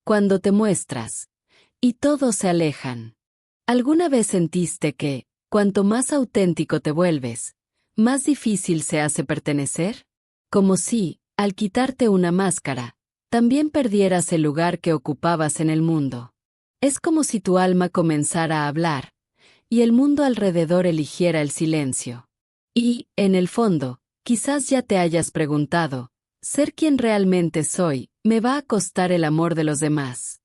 cuando te muestras, y todos se alejan. ¿Alguna vez sentiste que, cuanto más auténtico te vuelves, más difícil se hace pertenecer? Como si, al quitarte una máscara, también perdieras el lugar que ocupabas en el mundo. Es como si tu alma comenzara a hablar, y el mundo alrededor eligiera el silencio. Y, en el fondo, quizás ya te hayas preguntado, ¿ser quien realmente soy, me va a costar el amor de los demás?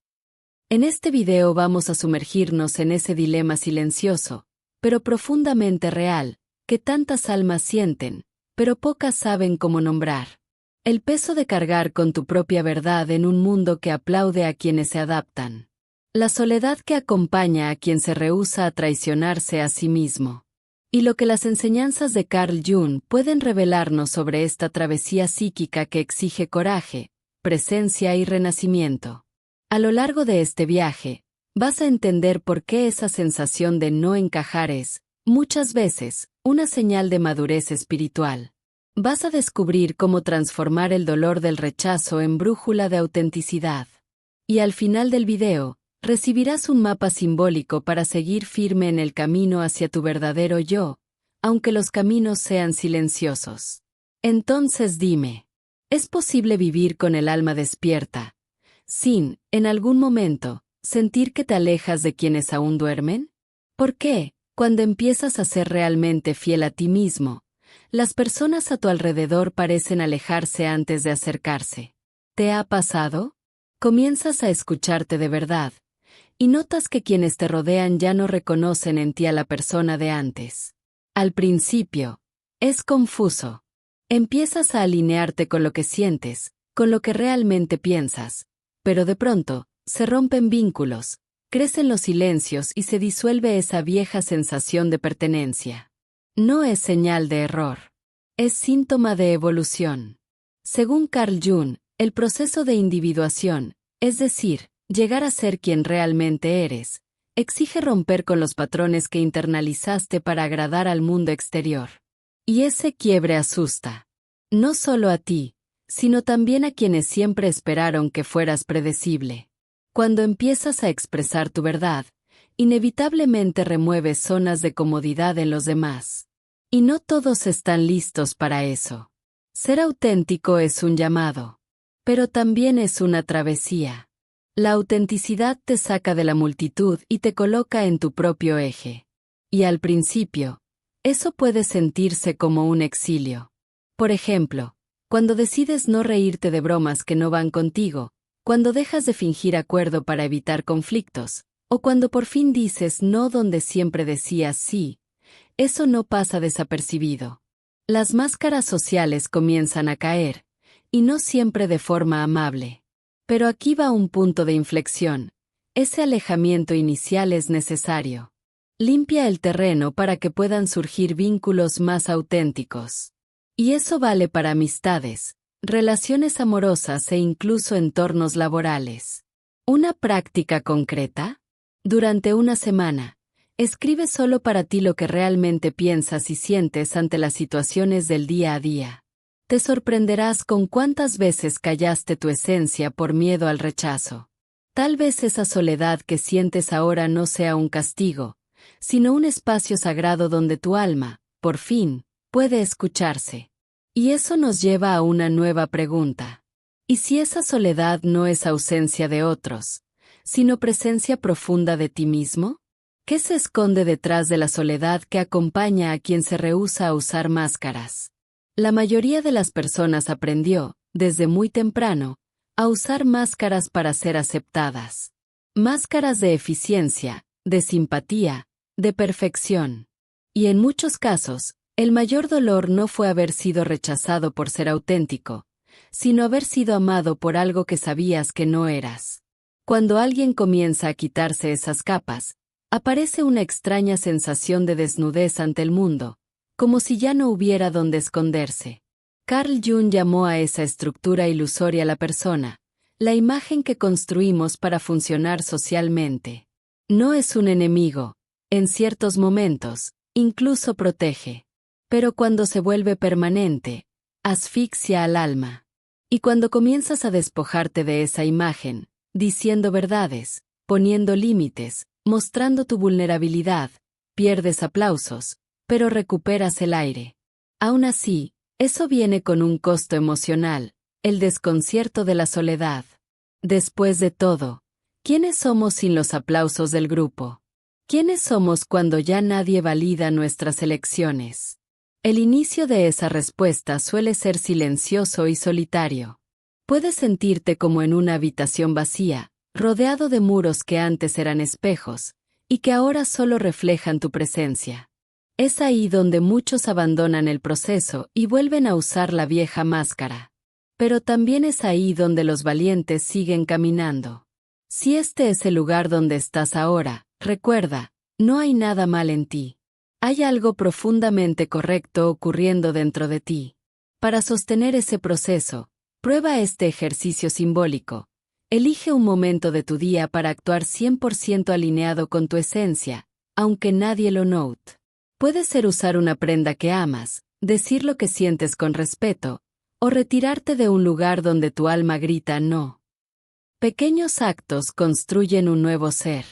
En este video vamos a sumergirnos en ese dilema silencioso, pero profundamente real, que tantas almas sienten, pero pocas saben cómo nombrar. El peso de cargar con tu propia verdad en un mundo que aplaude a quienes se adaptan. La soledad que acompaña a quien se rehúsa a traicionarse a sí mismo. Y lo que las enseñanzas de Carl Jung pueden revelarnos sobre esta travesía psíquica que exige coraje, presencia y renacimiento. A lo largo de este viaje, vas a entender por qué esa sensación de no encajar es, muchas veces, una señal de madurez espiritual. Vas a descubrir cómo transformar el dolor del rechazo en brújula de autenticidad. Y al final del video, recibirás un mapa simbólico para seguir firme en el camino hacia tu verdadero yo, aunque los caminos sean silenciosos. Entonces dime, ¿es posible vivir con el alma despierta, sin, en algún momento, sentir que te alejas de quienes aún duermen? ¿Por qué, cuando empiezas a ser realmente fiel a ti mismo, las personas a tu alrededor parecen alejarse antes de acercarse? ¿Te ha pasado? Comienzas a escucharte de verdad, y notas que quienes te rodean ya no reconocen en ti a la persona de antes. Al principio, es confuso. Empiezas a alinearte con lo que sientes, con lo que realmente piensas, pero de pronto, se rompen vínculos, crecen los silencios y se disuelve esa vieja sensación de pertenencia. No es señal de error. Es síntoma de evolución. Según Carl Jung, el proceso de individuación, es decir, llegar a ser quien realmente eres, exige romper con los patrones que internalizaste para agradar al mundo exterior. Y ese quiebre asusta. No solo a ti, sino también a quienes siempre esperaron que fueras predecible. Cuando empiezas a expresar tu verdad, inevitablemente remueves zonas de comodidad en los demás. Y no todos están listos para eso. Ser auténtico es un llamado, pero también es una travesía. La autenticidad te saca de la multitud y te coloca en tu propio eje. Y al principio, eso puede sentirse como un exilio. Por ejemplo, cuando decides no reírte de bromas que no van contigo, cuando dejas de fingir acuerdo para evitar conflictos, o cuando por fin dices no donde siempre decías sí, eso no pasa desapercibido. Las máscaras sociales comienzan a caer, y no siempre de forma amable. Pero aquí va un punto de inflexión. Ese alejamiento inicial es necesario. Limpia el terreno para que puedan surgir vínculos más auténticos. Y eso vale para amistades, relaciones amorosas e incluso entornos laborales. ¿Una práctica concreta? Durante una semana, escribe solo para ti lo que realmente piensas y sientes ante las situaciones del día a día. Te sorprenderás con cuántas veces callaste tu esencia por miedo al rechazo. Tal vez esa soledad que sientes ahora no sea un castigo, sino un espacio sagrado donde tu alma, por fin, puede escucharse. Y eso nos lleva a una nueva pregunta. ¿Y si esa soledad no es ausencia de otros, sino presencia profunda de ti mismo? ¿Qué se esconde detrás de la soledad que acompaña a quien se rehúsa a usar máscaras? La mayoría de las personas aprendió, desde muy temprano, a usar máscaras para ser aceptadas. Máscaras de eficiencia, de simpatía, de perfección. Y en muchos casos, el mayor dolor no fue haber sido rechazado por ser auténtico, sino haber sido amado por algo que sabías que no eras. Cuando alguien comienza a quitarse esas capas, aparece una extraña sensación de desnudez ante el mundo, como si ya no hubiera dónde esconderse. Carl Jung llamó a esa estructura ilusoria la persona, la imagen que construimos para funcionar socialmente. No es un enemigo, en ciertos momentos, incluso protege. Pero cuando se vuelve permanente, asfixia al alma. Y cuando comienzas a despojarte de esa imagen, diciendo verdades, poniendo límites, mostrando tu vulnerabilidad, pierdes aplausos, pero recuperas el aire. Aún así, eso viene con un costo emocional, el desconcierto de la soledad. Después de todo, ¿quiénes somos sin los aplausos del grupo? ¿Quiénes somos cuando ya nadie valida nuestras elecciones? El inicio de esa respuesta suele ser silencioso y solitario. Puedes sentirte como en una habitación vacía, rodeado de muros que antes eran espejos, y que ahora solo reflejan tu presencia. Es ahí donde muchos abandonan el proceso y vuelven a usar la vieja máscara. Pero también es ahí donde los valientes siguen caminando. Si este es el lugar donde estás ahora, recuerda, no hay nada mal en ti. Hay algo profundamente correcto ocurriendo dentro de ti. Para sostener ese proceso, prueba este ejercicio simbólico. Elige un momento de tu día para actuar 100% alineado con tu esencia, aunque nadie lo note. Puede ser usar una prenda que amas, decir lo que sientes con respeto, o retirarte de un lugar donde tu alma grita no. Pequeños actos construyen un nuevo ser.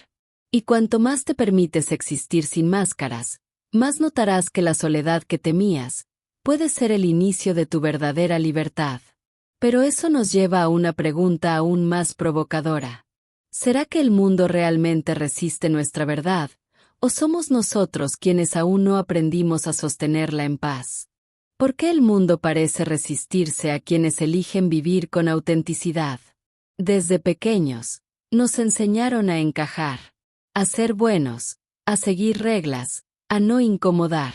Y cuanto más te permites existir sin máscaras, más notarás que la soledad que temías puede ser el inicio de tu verdadera libertad. Pero eso nos lleva a una pregunta aún más provocadora. ¿Será que el mundo realmente resiste nuestra verdad, o somos nosotros quienes aún no aprendimos a sostenerla en paz? ¿Por qué el mundo parece resistirse a quienes eligen vivir con autenticidad? Desde pequeños, nos enseñaron a encajar, a ser buenos, a seguir reglas, a no incomodar.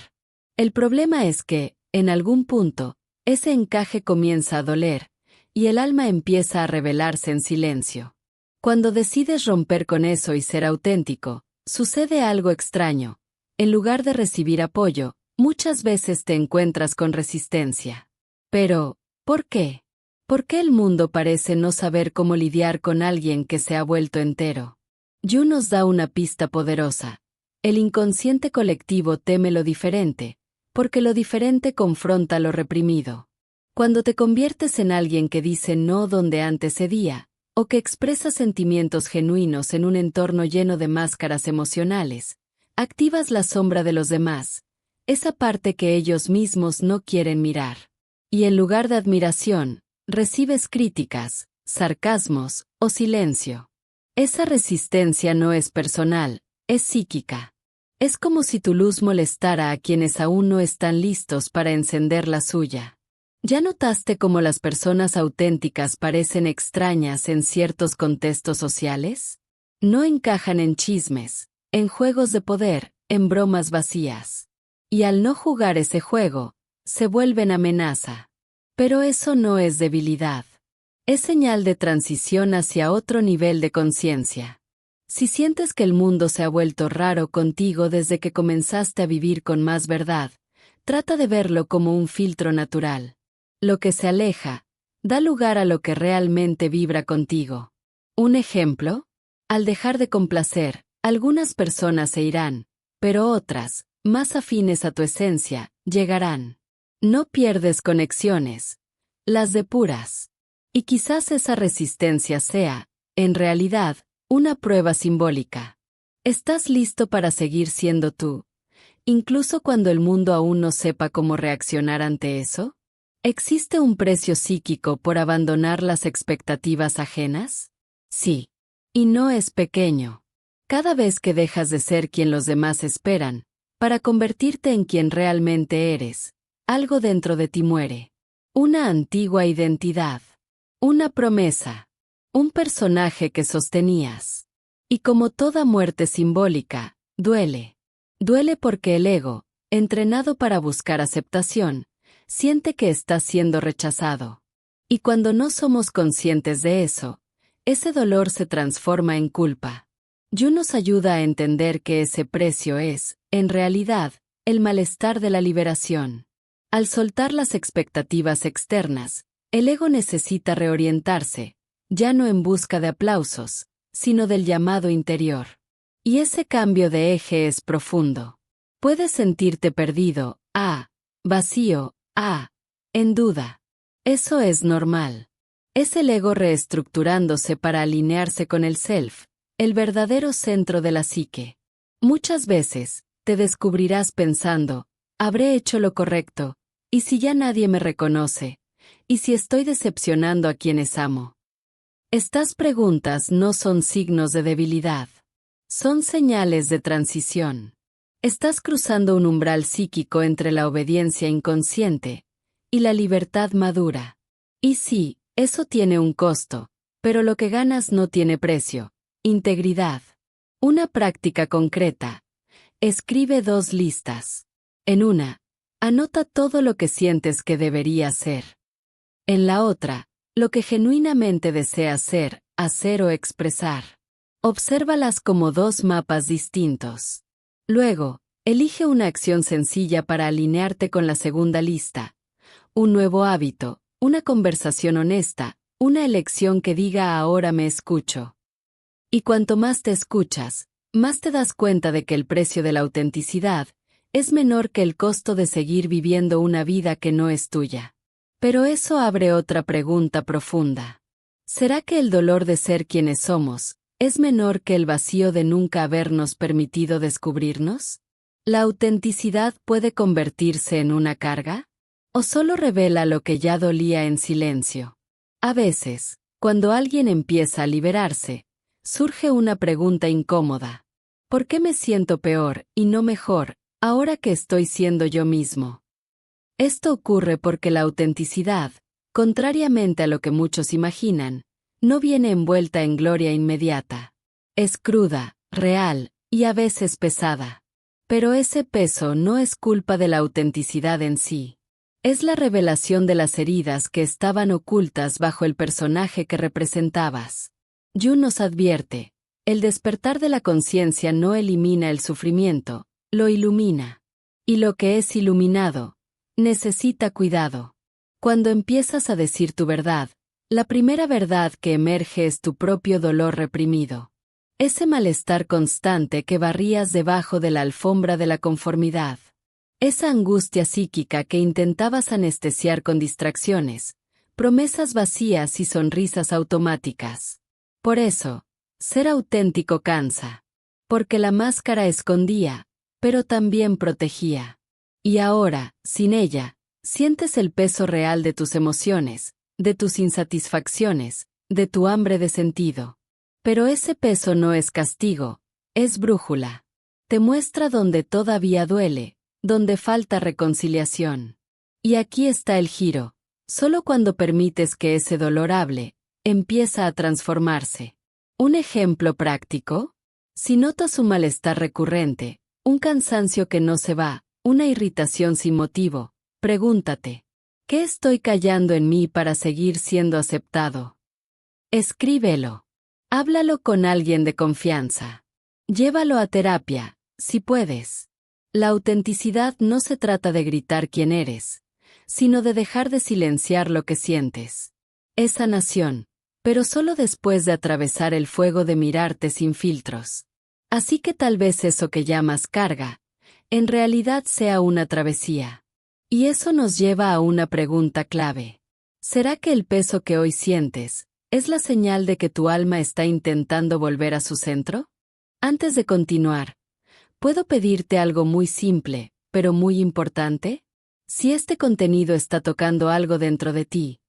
El problema es que, en algún punto, ese encaje comienza a doler, y el alma empieza a revelarse en silencio. Cuando decides romper con eso y ser auténtico, sucede algo extraño. En lugar de recibir apoyo, muchas veces te encuentras con resistencia. Pero, ¿por qué? ¿Por qué el mundo parece no saber cómo lidiar con alguien que se ha vuelto entero? Yu nos da una pista poderosa. El inconsciente colectivo teme lo diferente, porque lo diferente confronta lo reprimido. Cuando te conviertes en alguien que dice no donde antes cedía, o que expresa sentimientos genuinos en un entorno lleno de máscaras emocionales, activas la sombra de los demás, esa parte que ellos mismos no quieren mirar. Y en lugar de admiración, recibes críticas, sarcasmos o silencio. Esa resistencia no es personal, es psíquica. Es como si tu luz molestara a quienes aún no están listos para encender la suya. ¿Ya notaste cómo las personas auténticas parecen extrañas en ciertos contextos sociales? No encajan en chismes, en juegos de poder, en bromas vacías. Y al no jugar ese juego, se vuelven amenaza. Pero eso no es debilidad. Es señal de transición hacia otro nivel de conciencia. Si sientes que el mundo se ha vuelto raro contigo desde que comenzaste a vivir con más verdad, trata de verlo como un filtro natural. Lo que se aleja, da lugar a lo que realmente vibra contigo. Un ejemplo: al dejar de complacer, algunas personas se irán, pero otras, más afines a tu esencia, llegarán. No pierdes conexiones, las depuras. Y quizás esa resistencia sea, en realidad, una prueba simbólica. ¿Estás listo para seguir siendo tú, incluso cuando el mundo aún no sepa cómo reaccionar ante eso? ¿Existe un precio psíquico por abandonar las expectativas ajenas? Sí. Y no es pequeño. Cada vez que dejas de ser quien los demás esperan, para convertirte en quien realmente eres, algo dentro de ti muere. Una antigua identidad. Una promesa. Un personaje que sostenías. Y como toda muerte simbólica, duele. Duele porque el ego, entrenado para buscar aceptación, siente que está siendo rechazado. Y cuando no somos conscientes de eso, ese dolor se transforma en culpa. Yu nos ayuda a entender que ese precio es, en realidad, el malestar de la liberación. Al soltar las expectativas externas, el ego necesita reorientarse, ya no en busca de aplausos, sino del llamado interior. Y ese cambio de eje es profundo. Puedes sentirte perdido, vacío, en duda. Eso es normal. Es el ego reestructurándose para alinearse con el self, el verdadero centro de la psique. Muchas veces, te descubrirás pensando, ¿habré hecho lo correcto? ¿Y si ya nadie me reconoce? ¿Y si estoy decepcionando a quienes amo? Estas preguntas no son signos de debilidad. Son señales de transición. Estás cruzando un umbral psíquico entre la obediencia inconsciente y la libertad madura. Y sí, eso tiene un costo, pero lo que ganas no tiene precio. Integridad. Una práctica concreta. Escribe 2 listas. En una, anota todo lo que sientes que debería ser. En la otra, lo que genuinamente deseas ser, hacer o expresar. Obsérvalas como 2 mapas distintos. Luego, elige una acción sencilla para alinearte con la segunda lista. Un nuevo hábito, una conversación honesta, una elección que diga ahora me escucho. Y cuanto más te escuchas, más te das cuenta de que el precio de la autenticidad es menor que el costo de seguir viviendo una vida que no es tuya. Pero eso abre otra pregunta profunda. ¿Será que el dolor de ser quienes somos es menor que el vacío de nunca habernos permitido descubrirnos? ¿La autenticidad puede convertirse en una carga? ¿O solo revela lo que ya dolía en silencio? A veces, cuando alguien empieza a liberarse, surge una pregunta incómoda. ¿Por qué me siento peor y no mejor ahora que estoy siendo yo mismo? Esto ocurre porque la autenticidad, contrariamente a lo que muchos imaginan, no viene envuelta en gloria inmediata. Es cruda, real y a veces pesada. Pero ese peso no es culpa de la autenticidad en sí. Es la revelación de las heridas que estaban ocultas bajo el personaje que representabas. Jung nos advierte, el despertar de la conciencia no elimina el sufrimiento, lo ilumina. Y lo que es iluminado, necesita cuidado. Cuando empiezas a decir tu verdad, la primera verdad que emerge es tu propio dolor reprimido. Ese malestar constante que barrías debajo de la alfombra de la conformidad. Esa angustia psíquica que intentabas anestesiar con distracciones, promesas vacías y sonrisas automáticas. Por eso, ser auténtico cansa. Porque la máscara escondía, pero también protegía. Y ahora, sin ella, sientes el peso real de tus emociones, de tus insatisfacciones, de tu hambre de sentido. Pero ese peso no es castigo, es brújula. Te muestra donde todavía duele, donde falta reconciliación. Y aquí está el giro. Solo cuando permites que ese dolor hable, empieza a transformarse. ¿Un ejemplo práctico? Si notas un malestar recurrente, un cansancio que no se va, una irritación sin motivo, pregúntate, ¿qué estoy callando en mí para seguir siendo aceptado? Escríbelo. Háblalo con alguien de confianza. Llévalo a terapia, si puedes. La autenticidad no se trata de gritar quién eres, sino de dejar de silenciar lo que sientes. Es sanación, pero solo después de atravesar el fuego de mirarte sin filtros. Así que tal vez eso que llamas carga, en realidad sea una travesía. Y eso nos lleva a una pregunta clave. ¿Será que el peso que hoy sientes es la señal de que tu alma está intentando volver a su centro? Antes de continuar, ¿puedo pedirte algo muy simple, pero muy importante? Si este contenido está tocando algo dentro de ti,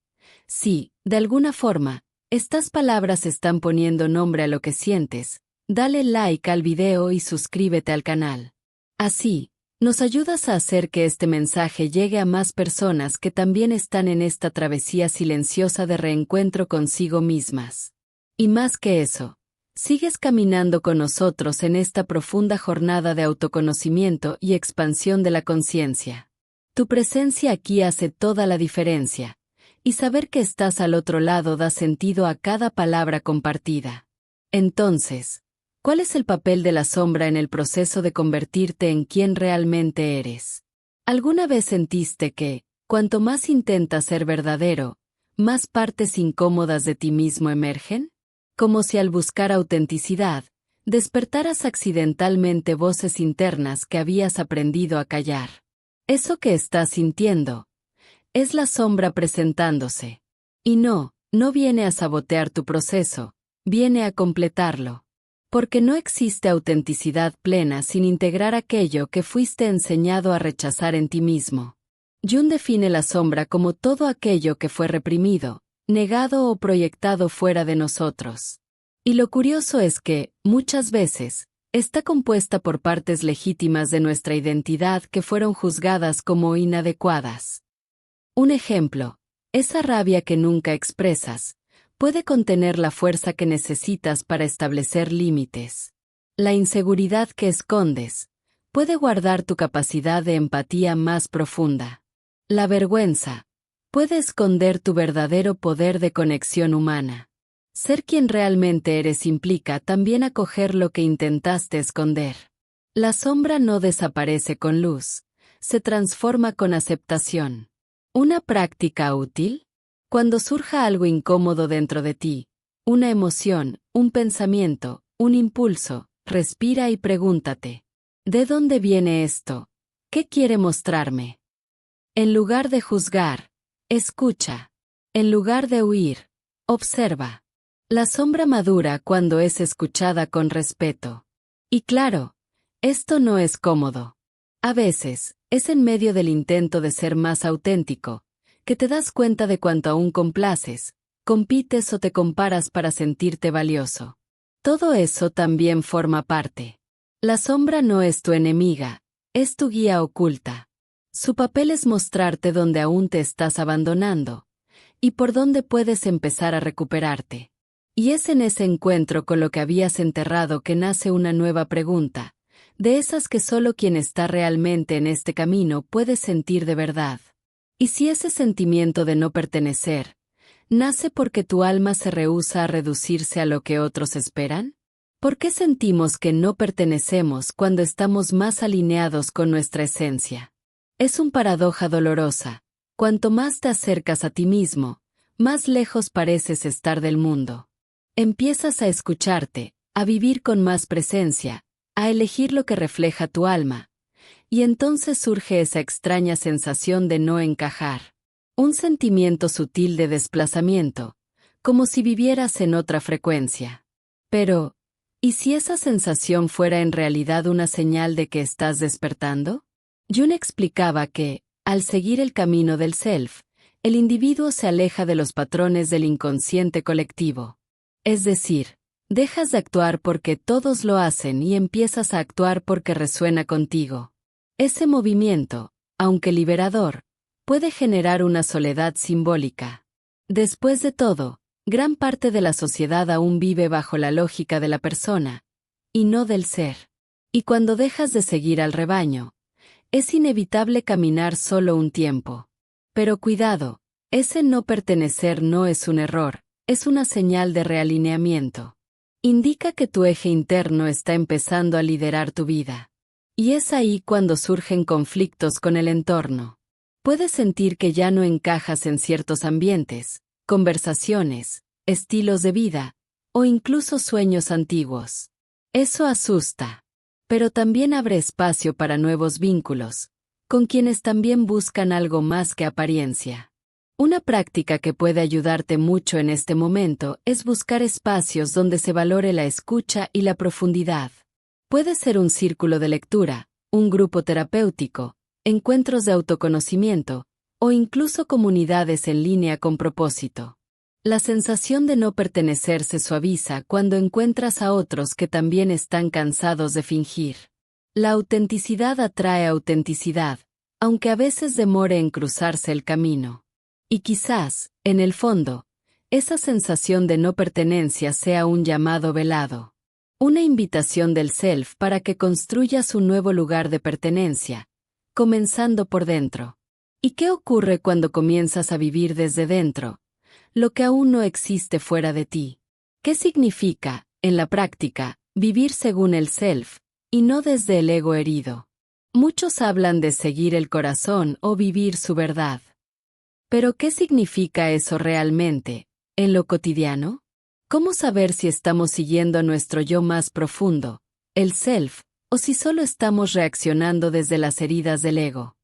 si, de alguna forma, estas palabras están poniendo nombre a lo que sientes, dale like al video y suscríbete al canal. Así, nos ayudas a hacer que este mensaje llegue a más personas que también están en esta travesía silenciosa de reencuentro consigo mismas. Y más que eso, sigues caminando con nosotros en esta profunda jornada de autoconocimiento y expansión de la conciencia. Tu presencia aquí hace toda la diferencia, y saber que estás al otro lado da sentido a cada palabra compartida. Entonces, ¿cuál es el papel de la sombra en el proceso de convertirte en quien realmente eres? ¿Alguna vez sentiste que, cuanto más intentas ser verdadero, más partes incómodas de ti mismo emergen? Como si al buscar autenticidad, despertaras accidentalmente voces internas que habías aprendido a callar. Eso que estás sintiendo es la sombra presentándose. Y no, No viene a sabotear tu proceso, viene a completarlo. Porque no existe autenticidad plena sin integrar aquello que fuiste enseñado a rechazar en ti mismo. Jung define la sombra como todo aquello que fue reprimido, negado o proyectado fuera de nosotros. Y lo curioso es que, muchas veces, está compuesta por partes legítimas de nuestra identidad que fueron juzgadas como inadecuadas. Un ejemplo, esa rabia que nunca expresas, puede contener la fuerza que necesitas para establecer límites. La inseguridad que escondes, puede guardar tu capacidad de empatía más profunda. La vergüenza, puede esconder tu verdadero poder de conexión humana. Ser quien realmente eres implica también acoger lo que intentaste esconder. La sombra no desaparece con luz, se transforma con aceptación. ¿Una práctica útil? Cuando surja algo incómodo dentro de ti, una emoción, un pensamiento, un impulso, respira y pregúntate: ¿de dónde viene esto? ¿Qué quiere mostrarme? En lugar de juzgar, escucha. En lugar de huir, observa. La sombra madura cuando es escuchada con respeto. Y claro, esto no es cómodo. A veces, es en medio del intento de ser más auténtico, que te das cuenta de cuánto aún complaces, compites o te comparas para sentirte valioso. Todo eso también forma parte. La sombra no es tu enemiga, es tu guía oculta. Su papel es mostrarte dónde aún te estás abandonando, y por dónde puedes empezar a recuperarte. Y es en ese encuentro con lo que habías enterrado que nace una nueva pregunta, de esas que solo quien está realmente en este camino puede sentir de verdad. ¿Y si ese sentimiento de no pertenecer nace porque tu alma se rehúsa a reducirse a lo que otros esperan? ¿Por qué sentimos que no pertenecemos cuando estamos más alineados con nuestra esencia? Es una paradoja dolorosa. Cuanto más te acercas a ti mismo, más lejos pareces estar del mundo. Empiezas a escucharte, a vivir con más presencia, a elegir lo que refleja tu alma. Y entonces surge esa extraña sensación de no encajar. Un sentimiento sutil de desplazamiento, como si vivieras en otra frecuencia. Pero, ¿y si esa sensación fuera en realidad una señal de que estás despertando? Jung explicaba que, al seguir el camino del self, el individuo se aleja de los patrones del inconsciente colectivo. Es decir, dejas de actuar porque todos lo hacen y empiezas a actuar porque resuena contigo. Ese movimiento, aunque liberador, puede generar una soledad simbólica. Después de todo, gran parte de la sociedad aún vive bajo la lógica de la persona, y no del ser. Y cuando dejas de seguir al rebaño, es inevitable caminar solo un tiempo. Pero cuidado, ese no pertenecer no es un error, es una señal de realineamiento. Indica que tu eje interno está empezando a liderar tu vida. Y es ahí cuando surgen conflictos con el entorno. Puedes sentir que ya no encajas en ciertos ambientes, conversaciones, estilos de vida, o incluso sueños antiguos. Eso asusta. Pero también abre espacio para nuevos vínculos, con quienes también buscan algo más que apariencia. Una práctica que puede ayudarte mucho en este momento es buscar espacios donde se valore la escucha y la profundidad. Puede ser un círculo de lectura, un grupo terapéutico, encuentros de autoconocimiento, o incluso comunidades en línea con propósito. La sensación de no pertenecer se suaviza cuando encuentras a otros que también están cansados de fingir. La autenticidad atrae autenticidad, aunque a veces demore en cruzarse el camino. Y quizás, en el fondo, esa sensación de no pertenencia sea un llamado velado. Una invitación del self para que construyas un nuevo lugar de pertenencia, comenzando por dentro. ¿Y qué ocurre cuando comienzas a vivir desde dentro, lo que aún no existe fuera de ti? ¿Qué significa, en la práctica, vivir según el self, y no desde el ego herido? Muchos hablan de seguir el corazón o vivir su verdad. ¿Pero qué significa eso realmente, en lo cotidiano? ¿Cómo saber si estamos siguiendo a nuestro yo más profundo, el self, o si solo estamos reaccionando desde las heridas del ego?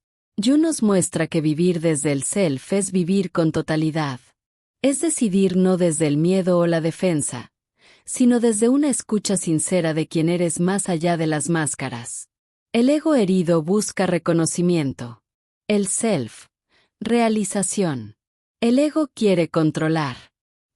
Jung nos muestra que vivir desde el self es vivir con totalidad. Es decidir no desde el miedo o la defensa, sino desde una escucha sincera de quien eres más allá de las máscaras. El ego herido busca reconocimiento. El self, realización. El ego quiere controlar.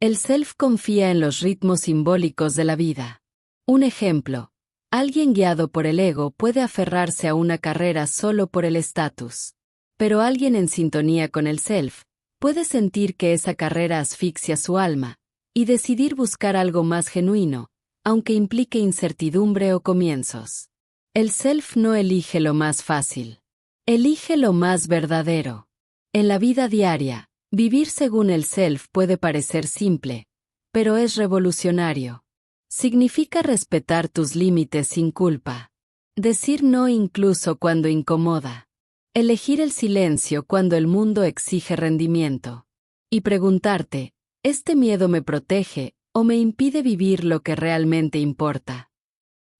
El self confía en los ritmos simbólicos de la vida. Un ejemplo, alguien guiado por el ego puede aferrarse a una carrera solo por el estatus. Pero alguien en sintonía con el self puede sentir que esa carrera asfixia su alma y decidir buscar algo más genuino, aunque implique incertidumbre o comienzos. El self no elige lo más fácil. Elige lo más verdadero. En la vida diaria, vivir según el self puede parecer simple, pero es revolucionario. Significa respetar tus límites sin culpa. Decir no incluso cuando incomoda. Elegir el silencio cuando el mundo exige rendimiento. Y preguntarte, ¿este miedo me protege o me impide vivir lo que realmente importa?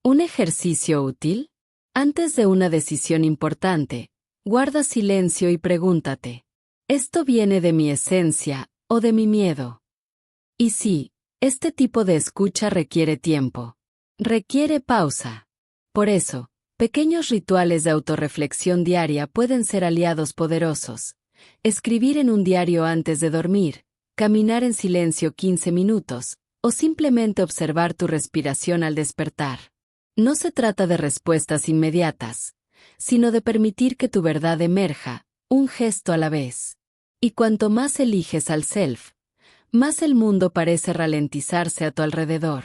¿Un ejercicio útil? Antes de una decisión importante, guarda silencio y pregúntate, ¿esto viene de mi esencia o de mi miedo? Y sí, este tipo de escucha requiere tiempo. Requiere pausa. Por eso, pequeños rituales de autorreflexión diaria pueden ser aliados poderosos. Escribir en un diario antes de dormir, caminar en silencio 15 minutos, o simplemente observar tu respiración al despertar. No se trata de respuestas inmediatas, sino de permitir que tu verdad emerja, un gesto a la vez. Y cuanto más eliges al self, más el mundo parece ralentizarse a tu alrededor.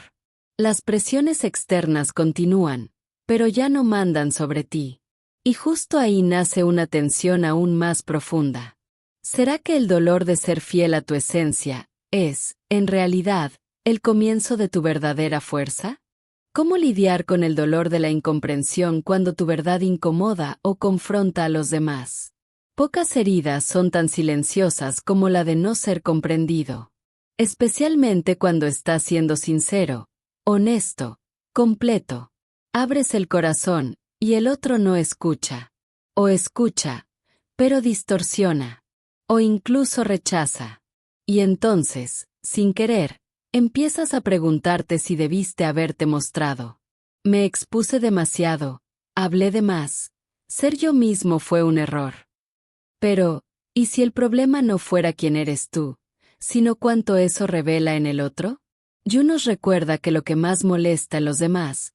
Las presiones externas continúan, pero ya no mandan sobre ti. Y justo ahí nace una tensión aún más profunda. ¿Será que el dolor de ser fiel a tu esencia es, en realidad, el comienzo de tu verdadera fuerza? ¿Cómo lidiar con el dolor de la incomprensión cuando tu verdad incomoda o confronta a los demás? Pocas heridas son tan silenciosas como la de no ser comprendido. Especialmente cuando estás siendo sincero, honesto, completo. Abres el corazón, y el otro no escucha. O escucha, pero distorsiona. O incluso rechaza. Y entonces, sin querer, empiezas a preguntarte si debiste haberte mostrado. Me expuse demasiado, hablé de más. Ser yo mismo fue un error. Pero, ¿y si el problema no fuera quién eres tú, sino cuánto eso revela en el otro? Yu nos recuerda que lo que más molesta a los demás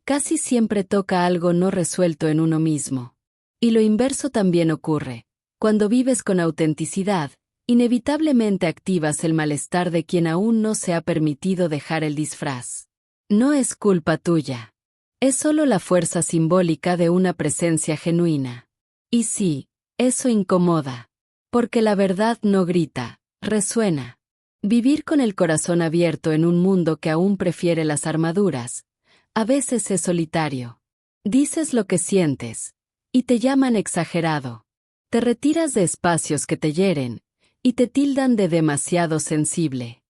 casi siempre toca algo no resuelto en uno mismo. Y lo inverso también ocurre. Cuando vives con autenticidad, inevitablemente activas el malestar de quien aún no se ha permitido dejar el disfraz. No es culpa tuya. Es solo la fuerza simbólica de una presencia genuina. Y sí, eso incomoda. Porque la verdad no grita, resuena. Vivir con el corazón abierto en un mundo que aún prefiere las armaduras, a veces es solitario. Dices lo que sientes, y te llaman exagerado. Te retiras de espacios que te hieren, y te tildan de demasiado sensible.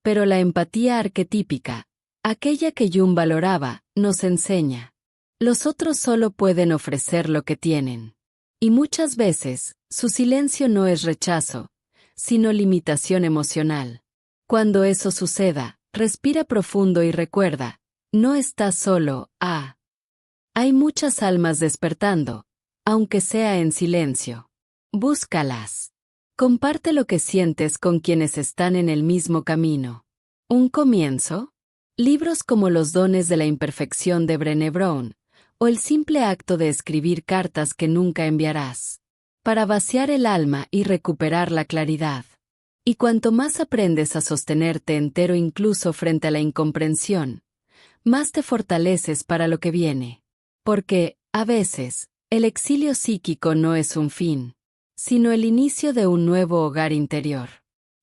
Pero la empatía arquetípica, aquella que Jung valoraba, nos enseña. Los otros solo pueden ofrecer lo que tienen. Y muchas veces, su silencio no es rechazo, sino limitación emocional. Cuando eso suceda, respira profundo y recuerda, no estás solo, hay muchas almas despertando, aunque sea en silencio. Búscalas. Comparte lo que sientes con quienes están en el mismo camino. ¿Un comienzo? Libros como Los dones de la imperfección de Brené Brown, o el simple acto de escribir cartas que nunca enviarás, para vaciar el alma y recuperar la claridad. Y cuanto más aprendes a sostenerte entero incluso frente a la incomprensión, más te fortaleces para lo que viene. Porque, a veces, el exilio psíquico no es un fin, sino el inicio de un nuevo hogar interior.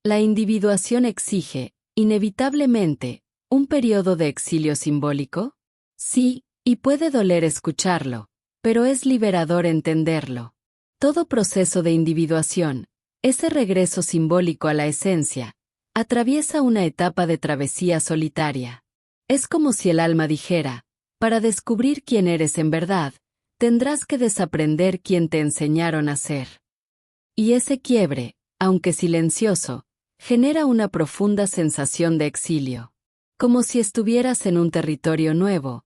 La individuación exige, inevitablemente, un periodo de exilio simbólico. Sí, y puede doler escucharlo, pero es liberador entenderlo. Todo proceso de individuación, ese regreso simbólico a la esencia, atraviesa una etapa de travesía solitaria. Es como si el alma dijera, para descubrir quién eres en verdad, tendrás que desaprender quién te enseñaron a ser. Y ese quiebre, aunque silencioso, genera una profunda sensación de exilio. Como si estuvieras en un territorio nuevo,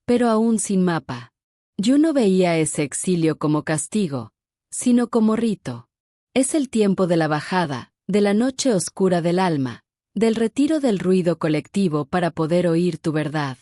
pero aún sin mapa. Yo no veía ese exilio como castigo, sino como rito. Es el tiempo de la bajada, de la noche oscura del alma, del retiro del ruido colectivo para poder oír tu verdad.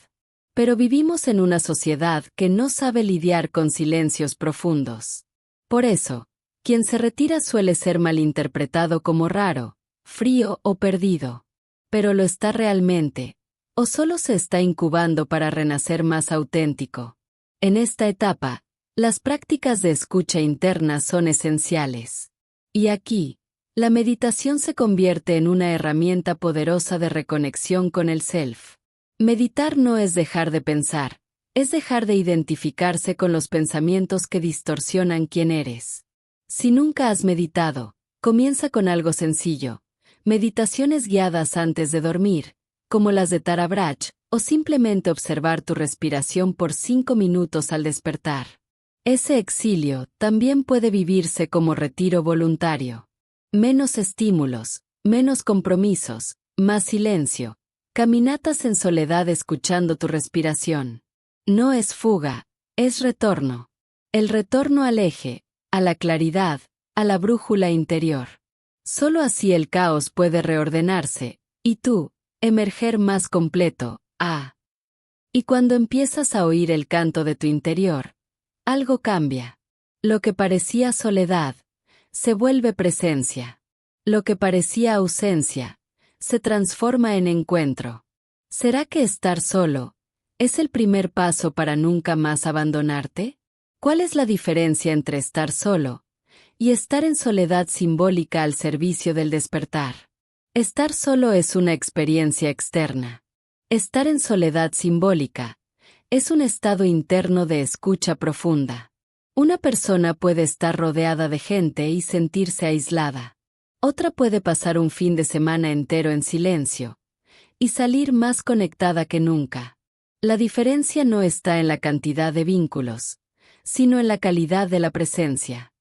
Pero vivimos en una sociedad que no sabe lidiar con silencios profundos. Por eso, quien se retira suele ser malinterpretado como raro, frío o perdido. Pero lo está realmente, o solo se está incubando para renacer más auténtico. En esta etapa, las prácticas de escucha interna son esenciales. Y aquí, la meditación se convierte en una herramienta poderosa de reconexión con el self. Meditar no es dejar de pensar, es dejar de identificarse con los pensamientos que distorsionan quién eres. Si nunca has meditado, comienza con algo sencillo. Meditaciones guiadas antes de dormir, como las de Tara Brach, o simplemente observar tu respiración por 5 minutos al despertar. Ese exilio también puede vivirse como retiro voluntario. Menos estímulos, menos compromisos, más silencio. Caminatas en soledad escuchando tu respiración. No es fuga, es retorno. El retorno al eje, a la claridad, a la brújula interior. Solo así el caos puede reordenarse, y tú, emerger más completo. Y cuando empiezas a oír el canto de tu interior, algo cambia. Lo que parecía soledad, se vuelve presencia. Lo que parecía ausencia, se transforma en encuentro. ¿Será que estar solo es el primer paso para nunca más abandonarte? ¿Cuál es la diferencia entre estar solo y estar en soledad simbólica al servicio del despertar? Estar solo es una experiencia externa. Estar en soledad simbólica es un estado interno de escucha profunda. Una persona puede estar rodeada de gente y sentirse aislada. Otra puede pasar un fin de semana entero en silencio y salir más conectada que nunca. La diferencia no está en la cantidad de vínculos, sino en la calidad de la presencia.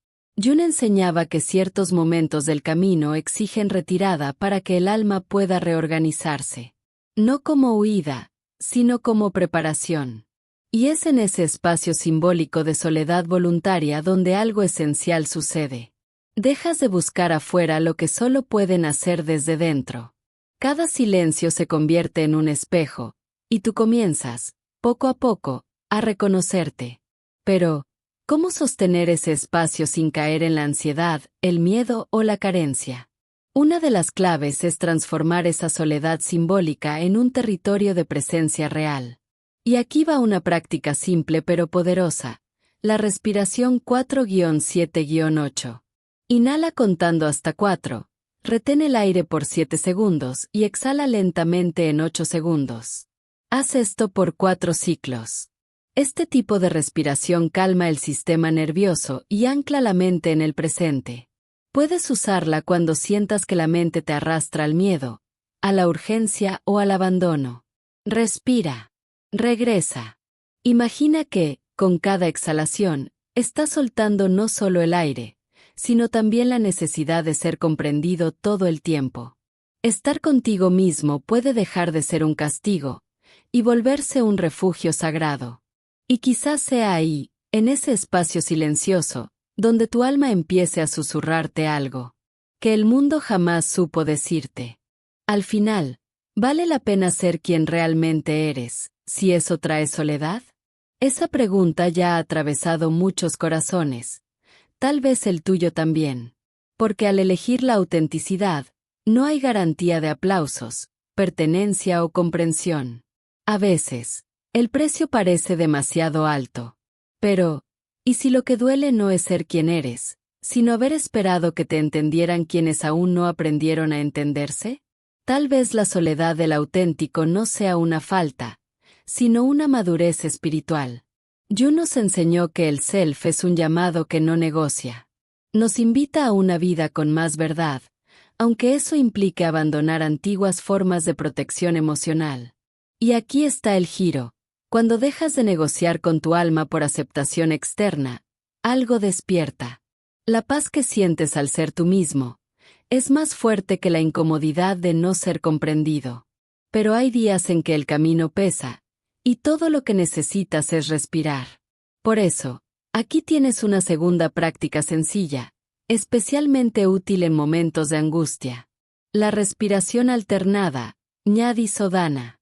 Jung enseñaba que ciertos momentos del camino exigen retirada para que el alma pueda reorganizarse. No como huida, sino como preparación. Y es en ese espacio simbólico de soledad voluntaria donde algo esencial sucede. Dejas de buscar afuera lo que solo pueden hacer desde dentro. Cada silencio se convierte en un espejo, y tú comienzas, poco a poco, a reconocerte. Pero, ¿cómo sostener ese espacio sin caer en la ansiedad, el miedo o la carencia? Una de las claves es transformar esa soledad simbólica en un territorio de presencia real. Y aquí va una práctica simple pero poderosa, la respiración 4-7-8. Inhala contando hasta 4, retén el aire por 7 segundos y exhala lentamente en 8 segundos. Haz esto por 4 ciclos. Este tipo de respiración calma el sistema nervioso y ancla la mente en el presente. Puedes usarla cuando sientas que la mente te arrastra al miedo, a la urgencia o al abandono. Respira. Regresa. Imagina que, con cada exhalación, estás soltando no solo el aire, sino también la necesidad de ser comprendido todo el tiempo. Estar contigo mismo puede dejar de ser un castigo y volverse un refugio sagrado. Y quizás sea ahí, en ese espacio silencioso, donde tu alma empiece a susurrarte algo que el mundo jamás supo decirte. Al final, ¿vale la pena ser quien realmente eres, si eso trae soledad? Esa pregunta ya ha atravesado muchos corazones. Tal vez el tuyo también. Porque al elegir la autenticidad, no hay garantía de aplausos, pertenencia o comprensión. A veces, el precio parece demasiado alto. Pero, ¿y si lo que duele no es ser quien eres, sino haber esperado que te entendieran quienes aún no aprendieron a entenderse? Tal vez la soledad del auténtico no sea una falta, sino una madurez espiritual. Jung nos enseñó que el self es un llamado que no negocia. Nos invita a una vida con más verdad, aunque eso implique abandonar antiguas formas de protección emocional. Y aquí está el giro. Cuando dejas de negociar con tu alma por aceptación externa, algo despierta. La paz que sientes al ser tú mismo Es más fuerte que la incomodidad de no ser comprendido. Pero hay días en que el camino pesa, y todo lo que necesitas es respirar. Por eso, aquí tienes una segunda práctica sencilla, especialmente útil en momentos de angustia. La respiración alternada, Ñadi Sodhana.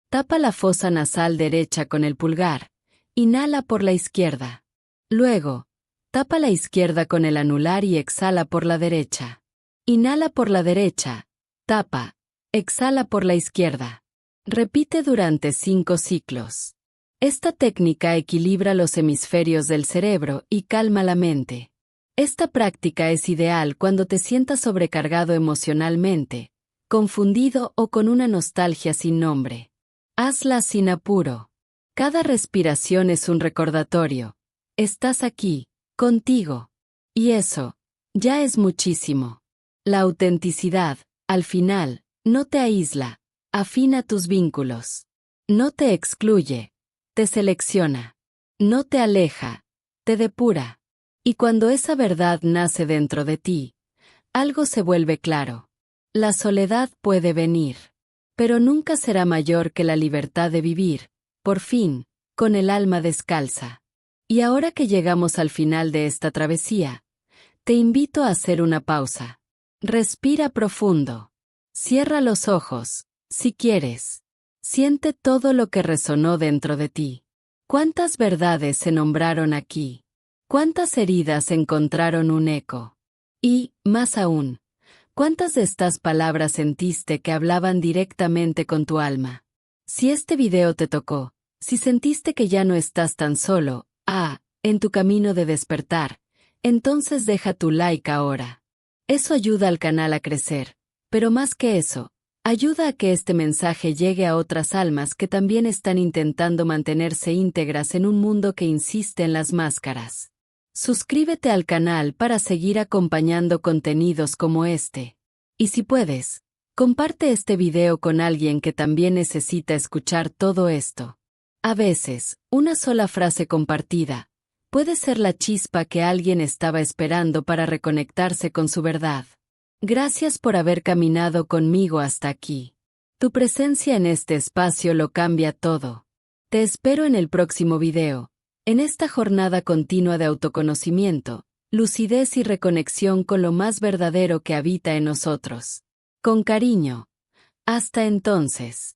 Tapa la fosa nasal derecha con el pulgar. Inhala por la izquierda. Luego, tapa la izquierda con el anular y exhala por la derecha. Inhala por la derecha, tapa, exhala por la izquierda. Repite durante 5 ciclos. Esta técnica equilibra los hemisferios del cerebro y calma la mente. Esta práctica es ideal cuando te sientas sobrecargado emocionalmente, confundido o con una nostalgia sin nombre. Hazla sin apuro. Cada respiración es un recordatorio. Estás aquí, contigo. Y eso, ya es muchísimo. La autenticidad, al final, no te aísla, afina tus vínculos. No te excluye, te selecciona. No te aleja, te depura. Y cuando esa verdad nace dentro de ti, algo se vuelve claro. La soledad puede venir, pero nunca será mayor que la libertad de vivir, por fin, con el alma descalza. Y ahora que llegamos al final de esta travesía, te invito a hacer una pausa. Respira profundo. Cierra los ojos, si quieres. Siente todo lo que resonó dentro de ti. ¿Cuántas verdades se nombraron aquí? ¿Cuántas heridas encontraron un eco? Y, más aún, ¿cuántas de estas palabras sentiste que hablaban directamente con tu alma? Si este video te tocó, si sentiste que ya no estás tan solo, en tu camino de despertar, entonces deja tu like ahora. Eso ayuda al canal a crecer, pero más que eso, ayuda a que este mensaje llegue a otras almas que también están intentando mantenerse íntegras en un mundo que insiste en las máscaras. Suscríbete al canal para seguir acompañando contenidos como este. Y si puedes, comparte este video con alguien que también necesita escuchar todo esto. A veces, una sola frase compartida puede ser la chispa que alguien estaba esperando para reconectarse con su verdad. Gracias por haber caminado conmigo hasta aquí. Tu presencia en este espacio lo cambia todo. Te espero en el próximo video, en esta jornada continua de autoconocimiento, lucidez y reconexión con lo más verdadero que habita en nosotros. Con cariño. Hasta entonces.